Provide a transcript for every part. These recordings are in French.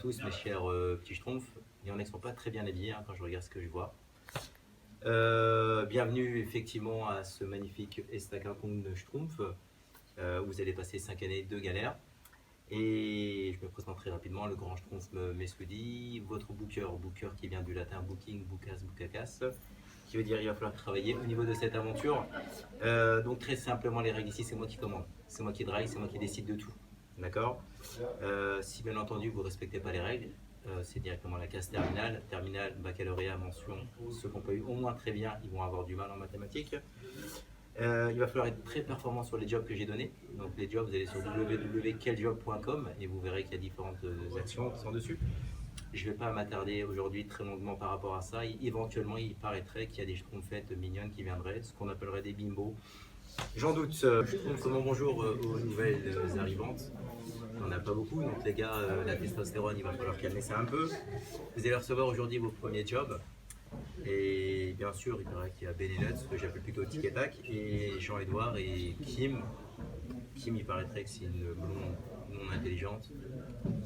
tous mes chers petits schtroumpfs. Il y en a qui ne sont pas très bien habillés quand je regarde ce que je vois. Bienvenue effectivement à ce magnifique Estacapon Schtroumpf. Vous allez passer 5 années de galère. Et je me présente très rapidement, le grand Schtroumpf Messoudi, votre booker qui vient du latin booking, bookas, bookakas, qui veut dire il va falloir travailler au niveau de cette aventure. Donc très simplement les règles ici, c'est moi qui commande, c'est moi qui drive, c'est moi qui décide de tout. D'accord. Si bien entendu vous ne respectez pas les règles, c'est directement la case terminale, baccalauréat, mention. Ceux qui n'ont pas eu au moins très bien, ils vont avoir du mal en mathématiques. Il va falloir être très performant sur les jobs que j'ai donnés. Donc les jobs, vous allez sur www.queljob.com et vous verrez qu'il y a différentes actions qui sont dessus. Je ne vais pas m'attarder aujourd'hui très longuement par rapport à ça. Éventuellement, il paraîtrait qu'il y a des schtroumpfettes mignonnes qui viendraient, ce qu'on appellerait des bimbos. J'en doute. Bonjour aux nouvelles arrivantes. On n'a pas beaucoup, donc les gars, la testostérone, il va falloir calmer ça un peu. Vous allez recevoir aujourd'hui vos premiers jobs. Et bien sûr, il paraît qu'il y a Benelux, que j'appelle plutôt Tic et Tac, et Jean-Edouard et Kim. Kim, il paraîtrait que c'est une blonde non intelligente,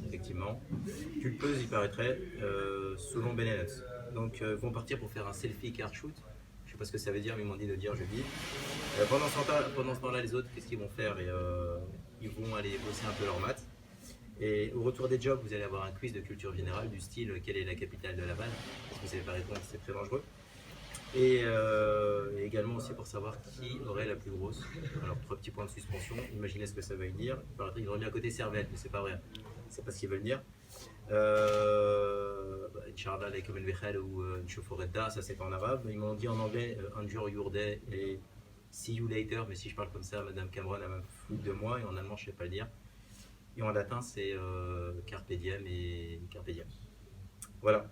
effectivement. Pulpeuse, il paraîtrait, selon Benelux. Donc, ils vont partir pour faire un selfie card shoot. Je sais pas ce que ça veut dire, mais ils m'ont dit de dire je vis. Pendant ce temps-là, les autres, qu'est-ce qu'ils vont faire? Ils vont aller bosser un peu leur maths. Et au retour des jobs, vous allez avoir un quiz de culture générale du style quelle est la capitale de Laval? Parce que vous savez pas répondre, c'est très dangereux. Et également aussi pour savoir qui aurait la plus grosse. Alors 3 petits points de suspension, imaginez ce que ça veut dire. Il paraîtrait qu'ils auraient mis à côté cervelle, mais c'est pas vrai. C'est pas ce qu'ils veulent dire. Inch'Allah avec El Bechel ou Nchoforedda, ça c'est en arabe. Ils m'ont dit en anglais Enjoy your day et See you later, mais si je parle comme ça, Madame Cameron elle va me foutre de moi, et en allemand je sais pas le dire. Et en latin c'est Carpe diem et Carpe diem. Voilà.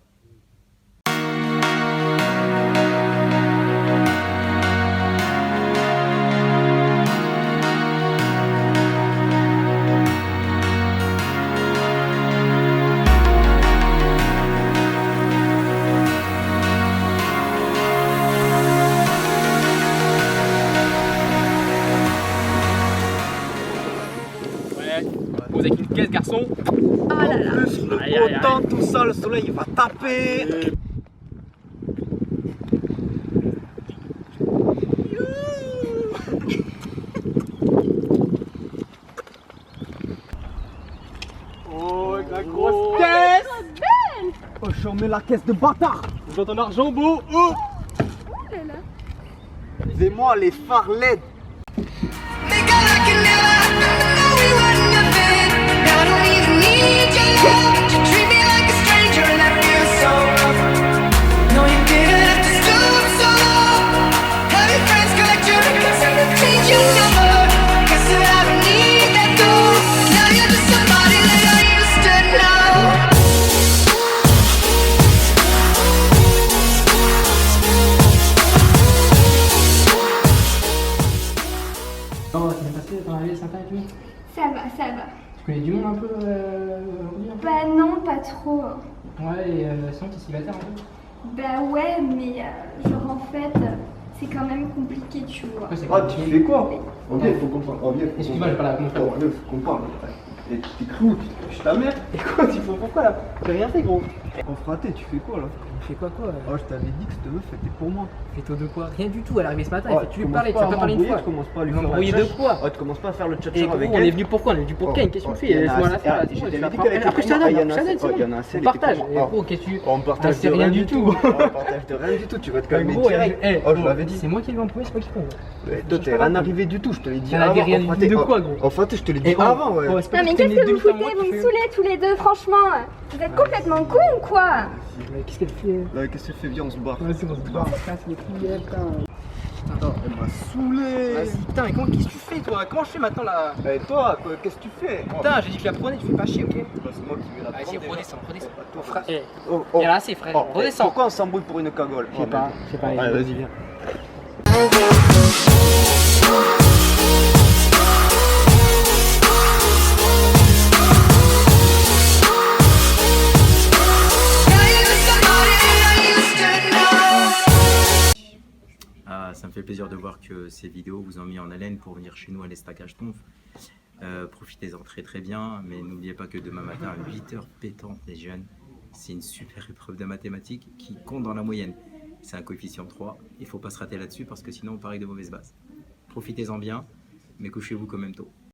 Vous avez une caisse, garçon. Ah là là. En plus, le beau temps, tout ça, le soleil il va taper. Oh, la grosse caisse. Oh, je remets la caisse de bâtard. Je veux ton argent, beau. Oh. C'est moi les phares LED. Oh, ça s'est passé dans la vie, sympa et tout. Ça va, ça va. Tu connais du monde un peu aujourd'hui un peu? Bah non, pas trop. Ouais, et sinon t'es célibataire un peu? Bah ouais, mais genre en fait, c'est quand même compliqué, tu vois. Ouais, c'est Ah, compliqué. tu fais quoi? On vient, faut qu'on parle. On vient, faut Excuse-moi, j'ai pas la montre. On vient, faut qu'on parle. Et tu t'es cru, tu te touches ta mère. Et quoi, tu fais pourquoi là? J'ai rien fait, gros. En fraté, tu fais quoi là? Tu fais quoi Oh, je t'avais dit que cette meuf était pour moi. Fais-toi de quoi? Rien du tout, elle est arrivée ce matin, Oh, elle fait tu lui parlais, tu vas pas parler une fois. Tu commences pas à lui Vous faire m'embrouillez la de tchatche. quoi? Oh, tu commences pas à faire le Et tchatcheur gros, avec on elle. est venu pour quoi? On est venu pour Ken, qu'est-ce que tu fais? il y en a Laisse-moi la assez. faire là, Ah, je t'ai tu vas dit prendre- qu'elle était après je te pour moi. donne, Il y en a je te donne, assez. c'est Il y en a bon. assez, On elle était partage. pour Et moi. gros, qu'est-ce que tu. On partage c'est rien du tout. On partage de rien du tout, tu vas te calmer Gros, direct. eh, Oh, je l'avais dit. c'est moi qui l'ai en premier, c'est moi qui prends. Toi, t'es rien arrivé du tout, je te l'ai dit T'en avant. avais rien En fraté, de oh, quoi, gros? En fraté, je te l'ai dit Et avant, ouais. c'est pas Non mais parce que qu'est-ce t'es que vous demi-femme, foutez? moi, Vous tu me fais- saoulez tous les deux, franchement. Vous êtes complètement cons ou quoi? Mais qu'est-ce qu'elle fait? Là, qu'est-ce que tu fais? Viens, on se barre. Ouais, c'est bon, c'est pas. C'est les couilles, putain. Attends, elle m'a saoulé. Vas-y, putain, mais qu'est-ce que tu fais toi? Comment je fais maintenant là? Et toi, quoi, qu'est-ce que tu fais? Putain, j'ai dit que tu la prenais, tu fais pas chier, ok? Bah, c'est moi qui vais la prendre. Vas-y, déjà. redescends, redescends. Toi, Frère, eh, Oh, oh. il y en a assez, frère. Oh, Redescends. Pourquoi on s'embrouille pour une cagole? Je sais pas, Allez, vas-y, viens. Ça me fait plaisir de voir que ces vidéos vous ont mis en haleine pour venir chez nous à l'Estaca Schtroumpf. Profitez-en très très bien, mais n'oubliez pas que demain matin à 8h pétantes les jeunes, c'est une super épreuve de mathématiques qui compte dans la moyenne. C'est un coefficient 3, il ne faut pas se rater là-dessus parce que sinon on part avec de mauvaises bases. Profitez-en bien, mais couchez-vous quand même tôt.